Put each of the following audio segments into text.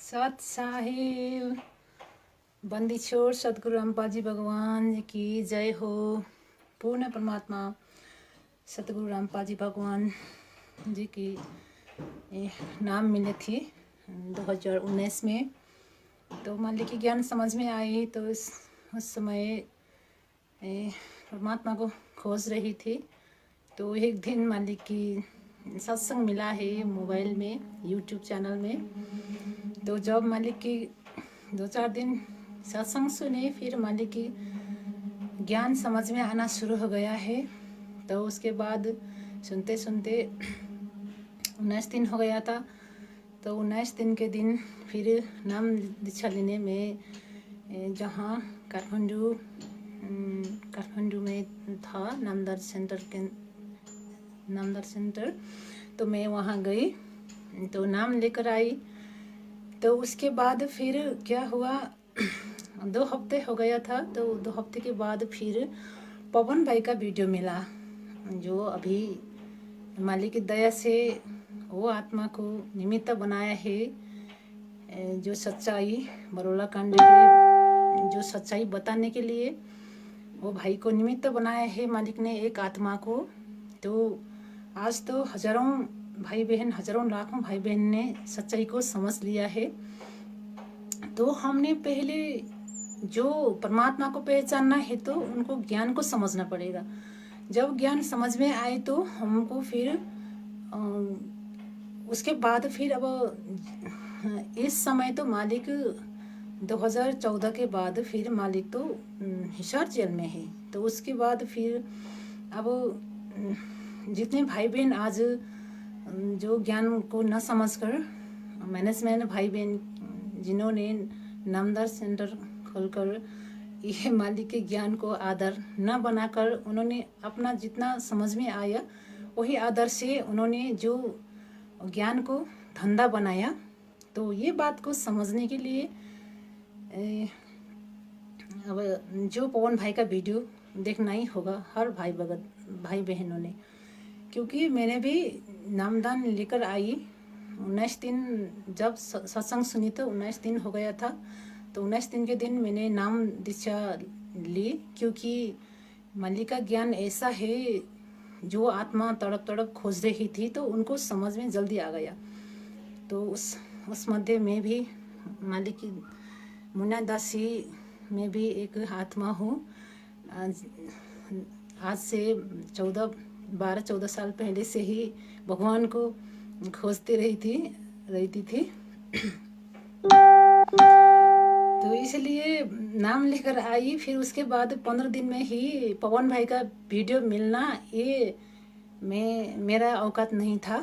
सत साहिब बंदी छोड़ सतगुरु रामपाल जी भगवान जी की जय हो। पूर्ण परमात्मा सतगुरु रामपाल जी भगवान जी की नाम मिले थी 2019 में। तो मालिक की ज्ञान समझ में आई तो उस समय परमात्मा को खोज रही थी। तो एक दिन मालिक की सत्संग मिला है मोबाइल में, यूट्यूब चैनल में। तो जब मालिक की 2-4 दिन सत्संग सुने, फिर मालिक की ज्ञान समझ में आना शुरू हो गया है। तो उसके बाद सुनते सुनते 19 दिन हो गया था। तो 19 दिन के दिन फिर नाम दीक्षा लेने में जहाँ काठमांडू में था नामदार सेंटर, तो मैं वहाँ गई तो नाम लेकर आई। तो उसके बाद फिर क्या हुआ 2 हफ्ते हो गया था। तो 2 हफ्ते के बाद फिर पवन भाई का वीडियो मिला, जो अभी मालिक की दया से वो आत्मा को निमित्त बनाया है, जो सच्चाई बरोला कांड की जो सच्चाई बताने के लिए वो भाई को निमित्त बनाया है मालिक ने, एक आत्मा को। तो आज तो हजारों भाई बहन, हजारों लाखों भाई बहन ने सच्चाई को समझ लिया है। तो हमने पहले जो परमात्मा को पहचानना है तो उनको ज्ञान को समझना पड़ेगा। जब ज्ञान समझ में आए तो हमको फिर उसके बाद फिर अब इस समय तो मालिक 2014 के बाद फिर मालिक तो हिसार जेल में है। तो उसके बाद फिर अब जितने भाई बहन आज जो ज्ञान को न समझकर मैनेजमेंट भाई बहन जिन्होंने नामदार सेंटर खोलकर ये मालिक के ज्ञान को आदर न बनाकर उन्होंने अपना जितना समझ में आया वही आदर से उन्होंने जो ज्ञान को धंधा बनाया। तो ये बात को समझने के लिए अब जो पवन भाई का वीडियो देखना ही होगा हर भाई बहनों ने, क्योंकि मैंने भी नामदान लेकर आई 19 दिन जब सत्संग सुनी तो 19 दिन हो गया था। तो 19 दिन के दिन मैंने नाम दीक्षा ली, क्योंकि मालिक का ज्ञान ऐसा है जो आत्मा तड़प तड़प खोज रही थी तो उनको समझ में जल्दी आ गया। तो उस मध्य में भी मालिक की मुन्ना दासी में भी एक आत्मा हूँ। आज से 12-14 साल पहले से ही भगवान को खोजते रहती थी। तो इसलिए नाम लेकर आई। फिर उसके बाद 15 दिन में ही पवन भाई का वीडियो मिलना, ये मेरा औकात नहीं था।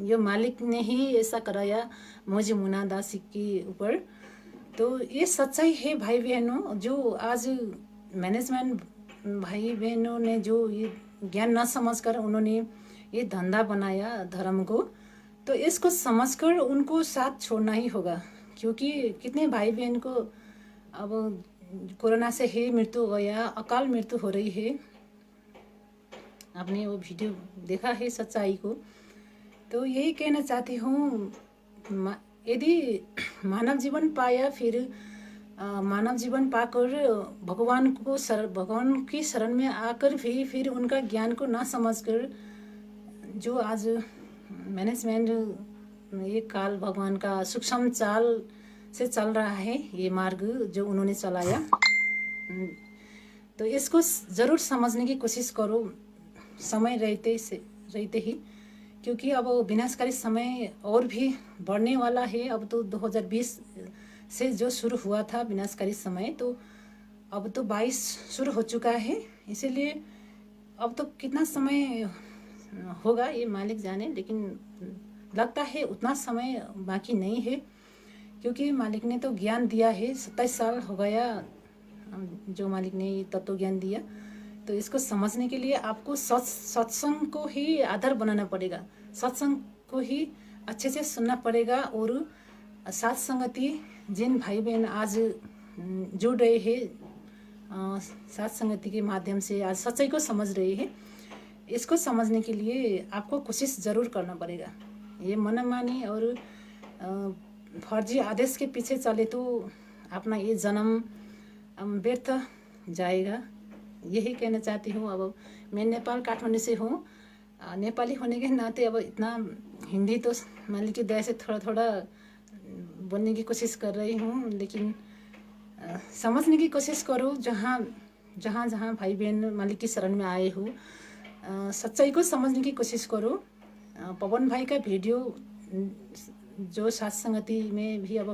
ये मालिक ने ही ऐसा कराया मुझे मुन्ना दासी के ऊपर। तो ये सच्चाई है भाई बहनों, जो आज मैनेजमेंट भाई बहनों ने जो ये ज्ञान न समझकर उन्होंने ये धंधा बनाया धर्म को, तो इसको समझकर उनको साथ छोड़ना ही होगा। क्योंकि कितने भाई बहन को अब कोरोना से ही मृत्यु हो गया, अकाल मृत्यु हो रही है। आपने वो वीडियो देखा है सच्चाई को। तो यही कहना चाहती हूँ, यदि मानव जीवन पाया फिर मानव जीवन पाकर भगवान की शरण में आकर भी फिर उनका ज्ञान को ना समझकर जो आज मैनेजमेंट ये काल भगवान का सूक्ष्म चाल से चल रहा है, ये मार्ग जो उन्होंने चलाया, तो इसको ज़रूर समझने की कोशिश करो समय रहते ही। क्योंकि अब विनाशकारी समय और भी बढ़ने वाला है। अब तो 2020 से जो शुरू हुआ था विनाशकारी समय, तो अब तो 22 शुरू हो चुका है। इसीलिए अब तो कितना समय होगा ये मालिक जाने, लेकिन लगता है उतना समय बाकी नहीं है। क्योंकि मालिक ने तो ज्ञान दिया है, 27 साल हो गया जो मालिक ने ये तत्व ज्ञान दिया। तो इसको समझने के लिए आपको सत्संग को ही आधार बनाना पड़ेगा, सत्संग को ही अच्छे से सुनना पड़ेगा। और साथ संगति जिन भाई बहन आज जुड़ रहे हैं साथ संगति के माध्यम से आज सच्चाई को समझ रहे हैं, इसको समझने के लिए आपको कोशिश ज़रूर करना पड़ेगा। ये मनमानी और फर्जी आदेश के पीछे चले तो अपना ये जन्म व्यर्थ जाएगा। यही कहना चाहती हूँ। अब मैं नेपाल काठमाडौँ से हूँ। नेपाली होने के नाते अब इतना हिंदी तो मालिक की दया से थोड़ा थोड़ा बोलने की कोशिश कर रही हूँ, लेकिन समझने की कोशिश करो। जहाँ जहाँ जहाँ भाई बहन मालिक की शरण में आए हो, सच्चाई को समझने की कोशिश करो। पवन भाई का वीडियो जो साथ संगति में भी अब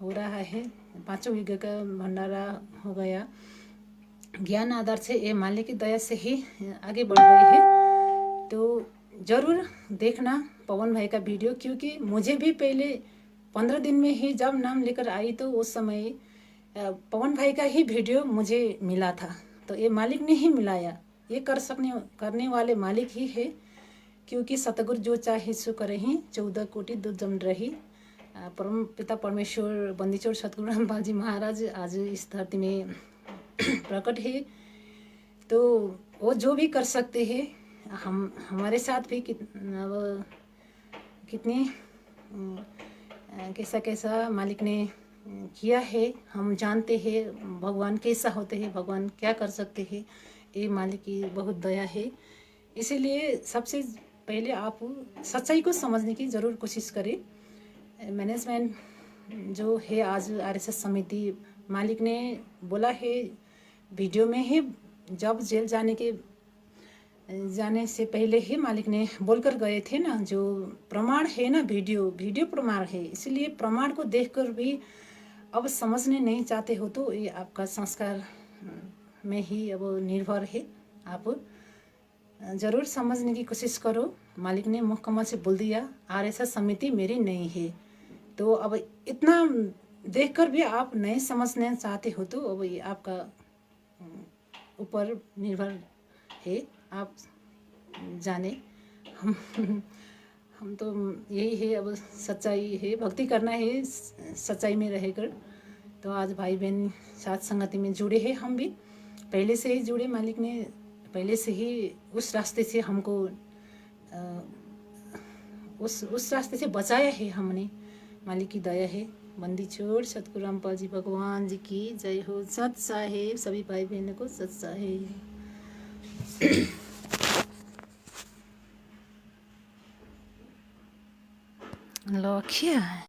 हो रहा है, 5 यज्ञ का भंडारा हो गया, ज्ञान आधार से ये मालिक की दया से ही आगे बढ़ रही है। तो ज़रूर देखना पवन भाई का वीडियो, क्योंकि मुझे भी पहले 15 दिन में ही जब नाम लेकर आई तो उस समय पवन भाई का ही वीडियो मुझे मिला था। तो ये मालिक ने ही मिलाया, ये करने वाले मालिक ही है। क्योंकि सतगुरु जो चाहे सो करही, 14 कोटि दूध जम रही। परम पिता परमेश्वर बंदीचोर सतगुरु रामपाल जी महाराज आज इस धरती में प्रकट है। तो वो जो भी कर सकते हैं, हमारे साथ भी कितनी कैसा कैसा मालिक ने किया है, हम जानते हैं। भगवान कैसा होते हैं, भगवान क्या कर सकते हैं, ये मालिक की बहुत दया है। इसीलिए सबसे पहले आप सच्चाई को समझने की ज़रूर कोशिश करें। मैनेजमेंट जो है आज आरएसएस समिति, मालिक ने बोला है वीडियो में ही, जब जेल जाने से पहले ही मालिक ने बोलकर गए थे ना, जो प्रमाण है ना, वीडियो प्रमाण है। इसलिए प्रमाण को देखकर भी अब समझने नहीं चाहते हो तो ये आपका संस्कार में ही अब निर्भर है। आप ज़रूर समझने की कोशिश करो। मालिक ने मुहकमा से बोल दिया आरएसएस समिति मेरी नहीं है। तो अब इतना देखकर भी आप नहीं समझना चाहते हो तो अब ये आपका ऊपर निर्भर है। आप जाने हम तो यही है, अब सच्चाई है, भक्ति करना है सच्चाई में रहकर। तो आज भाई बहन साथ संगति में जुड़े हैं, हम भी पहले से ही जुड़े। मालिक ने पहले से ही उस रास्ते से हमको उस रास्ते से बचाया है हमने। मालिक की दया है। बंदी छोड़ सतगुरु रामपाल जी भगवान जी की जय हो। सत साहेब सभी भाई बहनों को सत साहेब। लौकिया है।